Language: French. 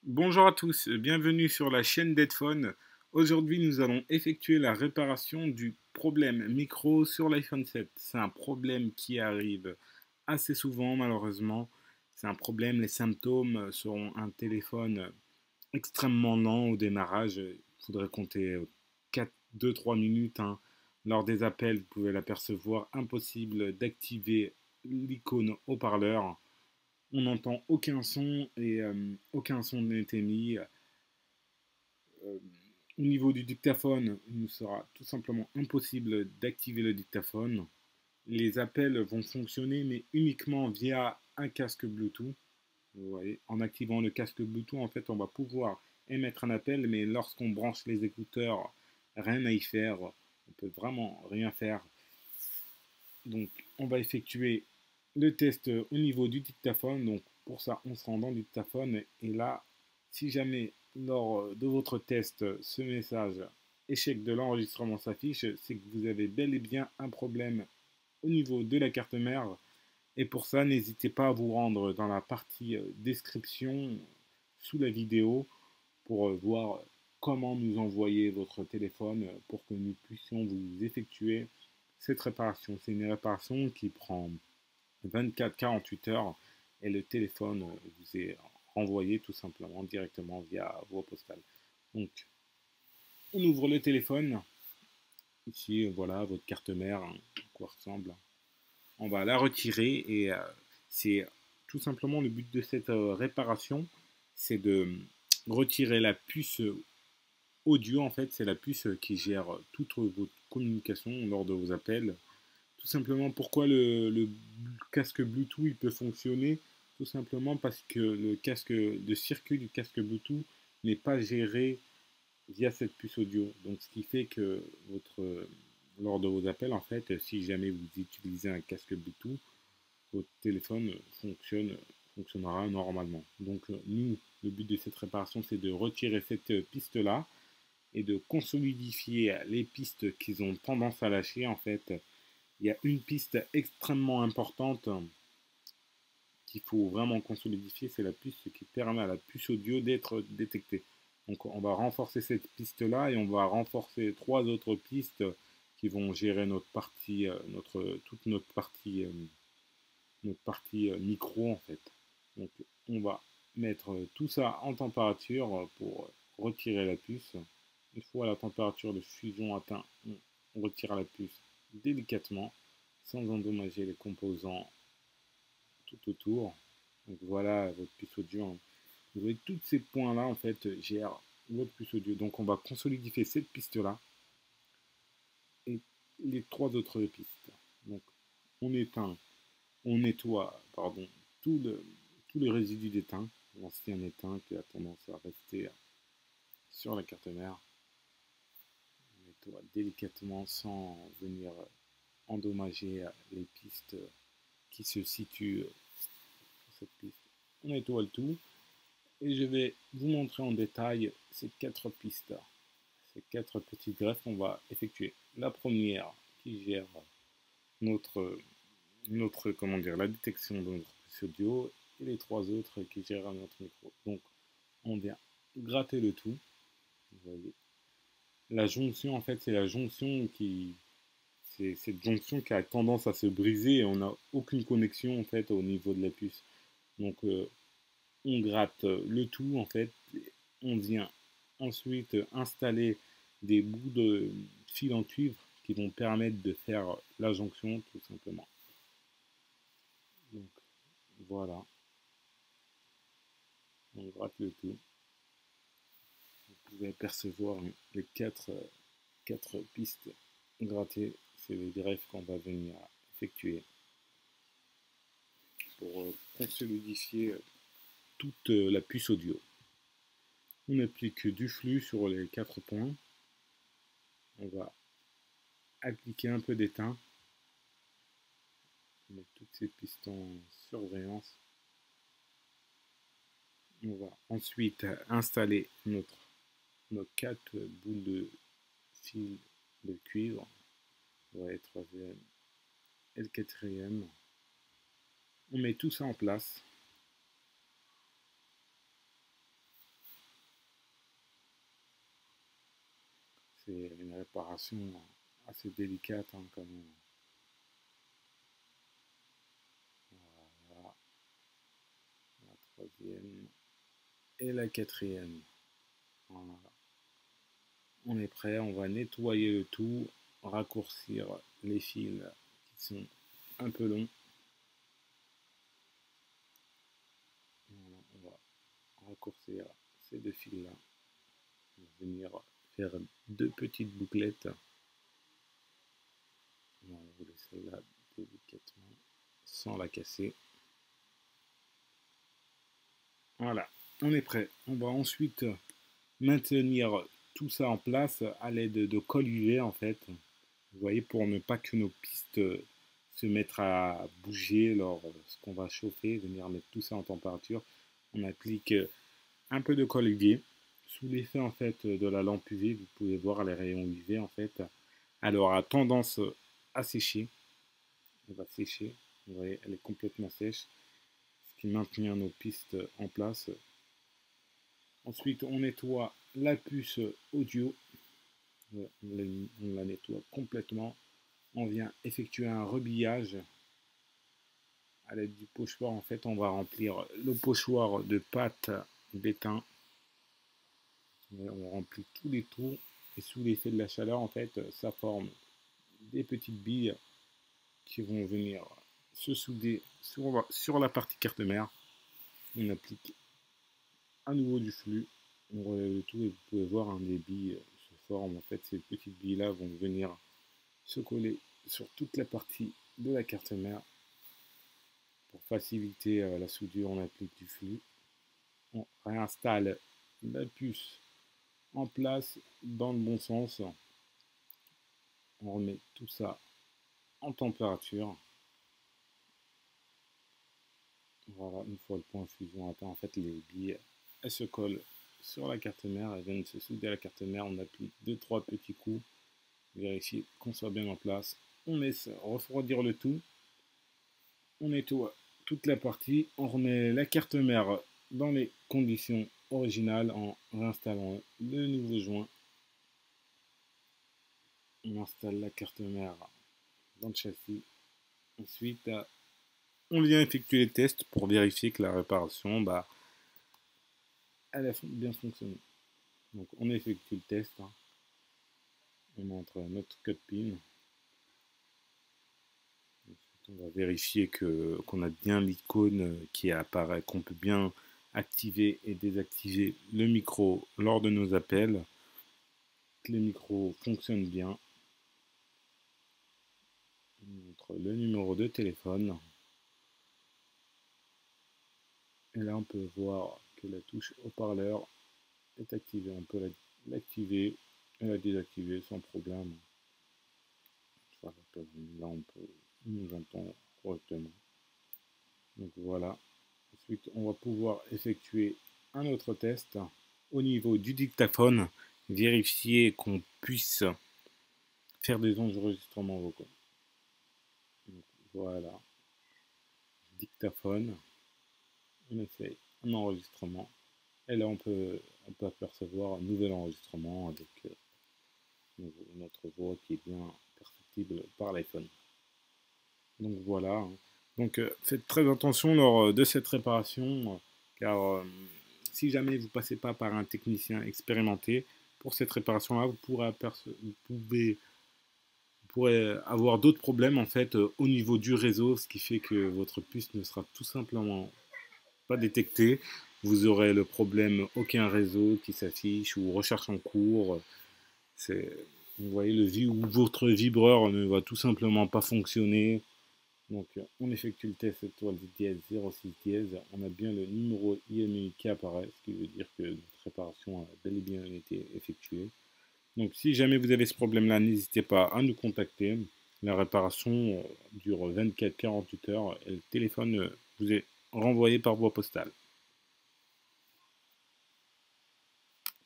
Bonjour à tous, bienvenue sur la chaîne d'Headphone. Aujourd'hui, nous allons effectuer la réparation du problème micro sur l'iPhone 7. C'est un problème qui arrive assez souvent, malheureusement. C'est un problème, les symptômes seront un téléphone extrêmement lent au démarrage. Il faudrait compter 2-3 minutes, hein. Lors des appels, vous pouvez l'apercevoir. Impossible d'activer l'icône haut-parleur. On n'entend aucun son et aucun son n'a été mis. Au niveau du dictaphone, il nous sera tout simplement impossible d'activer le dictaphone. Les appels vont fonctionner, mais uniquement via un casque Bluetooth. Vous voyez, en activant le casque Bluetooth, en fait, on va pouvoir émettre un appel, mais lorsqu'on branche les écouteurs, rien à y faire. On peut vraiment rien faire. Donc, on va effectuer le test au niveau du dictaphone. Donc, pour ça, on se rend dans le dictaphone. Et là, si jamais lors de votre test, ce message échec de l'enregistrement s'affiche, c'est que vous avez bel et bien un problème au niveau de la carte mère. Et pour ça, n'hésitez pas à vous rendre dans la partie description sous la vidéo pour voir comment nous envoyer votre téléphone pour que nous puissions vous effectuer cette réparation. C'est une réparation qui prend 24-48 heures et le téléphone vous est renvoyé tout simplement directement via voie postale. Donc, on ouvre le téléphone. Ici, voilà, votre carte mère, hein, à quoi ressemble. On va la retirer et c'est tout simplement le but de cette réparation, c'est de retirer la puce audio. En fait, c'est la puce qui gère toute votre communication lors de vos appels. Tout simplement, pourquoi le casque Bluetooth il peut fonctionner? Tout simplement parce que le casque de circuit du casque Bluetooth n'est pas géré via cette puce audio. Donc, ce qui fait que lors de vos appels, en fait, si jamais vous utilisez un casque Bluetooth, votre téléphone fonctionnera normalement. Donc, nous, le but de cette réparation, c'est de retirer cette piste-là et de consolidifier les pistes qui ont tendance à lâcher. En fait, il y a une piste extrêmement importante qu'il faut vraiment consolidifier, c'est la piste qui permet à la puce audio d'être détectée. Donc on va renforcer cette piste-là et on va renforcer trois autres pistes qui vont gérer notre partie, toute notre partie micro en fait. Donc on va mettre tout ça en température pour retirer la puce. Une fois la température de fusion atteinte, on retire la puce délicatement sans endommager les composants tout autour. Donc voilà votre puce audio. Vous voyez tous ces points-là en fait gèrent votre puce audio. Donc on va consolidifier cette piste-là et les trois autres pistes. Donc on éteint, on nettoie, pardon, tout le, tous les résidus d'étain, l'ancien étain qui a tendance à rester sur la carte mère. On nettoie délicatement sans venir endommager les pistes qui se situent sur cette piste. On nettoie le tout et je vais vous montrer en détail ces quatre pistes, ces quatre petites greffes qu'on va effectuer. La première qui gère comment dire, la détection de notre puce audio et les trois autres qui gèrent notre micro. Donc on vient gratter le tout. Vous voyez. La jonction en fait c'est la jonction qui c'est cette jonction qui a tendance à se briser et on n'a aucune connexion en fait au niveau de la puce. Donc on gratte le tout en fait, on vient ensuite installer des bouts de fil en cuivre qui vont permettre de faire la jonction tout simplement. Donc voilà, on gratte le tout. Vous pouvez apercevoir les quatre pistes grattées, c'est les greffes qu'on va venir effectuer pour consolidifier toute la puce audio. On applique du flux sur les quatre points. On va appliquer un peu d'étain. On met toutes ces pistes en surveillance. On va ensuite installer nos quatre boules de fil de cuivre. On va la troisième et le quatrième. On met tout ça en place. C'est une réparation assez délicate hein, quand même. Voilà, la troisième et la quatrième. Voilà. On est prêt, on va nettoyer le tout, raccourcir les fils qui sont un peu longs. Voilà, on va raccourcir ces deux fils là. On va venir faire deux petites bouclettes. On va enrouler celle-là délicatement sans la casser. Voilà, on est prêt. On va ensuite maintenir tout ça en place à l'aide de colle UV en fait. Vous voyez, pour ne pas que nos pistes se mettent à bouger lorsqu'on va chauffer, venir mettre tout ça en température. On applique un peu de colle UV. Sous l'effet en fait de la lampe UV, vous pouvez voir les rayons UV en fait. Alors, a tendance à sécher. Elle va sécher. Vous voyez, elle est complètement sèche, ce qui maintient nos pistes en place. Ensuite, on nettoie la puce audio. On la nettoie complètement. On vient effectuer un rebillage à l'aide du pochoir. En fait, on va remplir le pochoir de pâte d'étain. On remplit tous les trous et sous l'effet de la chaleur, en fait, ça forme des petites billes qui vont venir se souder sur la partie carte mère. On applique à nouveau du flux, on relève le tout et vous pouvez voir un des billes se forme. En fait, ces petites billes là vont venir se coller sur toute la partie de la carte mère. Pour faciliter la soudure, on applique du flux. On réinstalle la puce en place dans le bon sens. On remet tout ça en température. Voilà, une fois le point de fusion atteint, en fait, les billes, elles se collent sur la carte mère, elles viennent se souder à la carte mère. On applique 2-3 petits coups, vérifier qu'on soit bien en place. On laisse refroidir le tout. On nettoie toute la partie. On remet la carte mère dans les conditions originales en réinstallant le nouveau joint. On installe la carte mère dans le châssis. Ensuite, on vient effectuer les tests pour vérifier que la réparation, elle a bien fonctionné. Donc on effectue le test. On montre notre code PIN. Ensuite, on va vérifier qu'on a bien l'icône qui apparaît, qu'on peut bien activer et désactiver le micro lors de nos appels. Que les micros fonctionnent bien. On montre le numéro de téléphone. Et là, on peut voir que la touche haut-parleur est activée. On peut l'activer et la désactiver sans problème. Là, on nous entend correctement. Donc voilà. Ensuite, on va pouvoir effectuer un autre test au niveau du dictaphone, vérifier qu'on puisse faire des enregistrements vocaux. Donc, voilà. Dictaphone. On essaye un enregistrement. Et là, on peut apercevoir un nouvel enregistrement avec notre voix qui est bien perceptible par l'iPhone. Donc voilà. Donc faites très attention lors de cette réparation, car si jamais vous ne passez pas par un technicien expérimenté, pour cette réparation-là, vous pourrez avoir d'autres problèmes en fait au niveau du réseau, ce qui fait que votre puce ne sera tout simplement pas détectée. Vous aurez le problème aucun réseau qui s'affiche ou recherche en cours. Vous voyez, votre vibreur ne va tout simplement pas fonctionner. Donc on effectue le test étoile dièse 06 dièse. On a bien le numéro IMEI qui apparaît, ce qui veut dire que notre réparation a bel et bien été effectuée. Donc si jamais vous avez ce problème-là, n'hésitez pas à nous contacter. La réparation dure 24-48 heures et le téléphone vous est renvoyé par voie postale.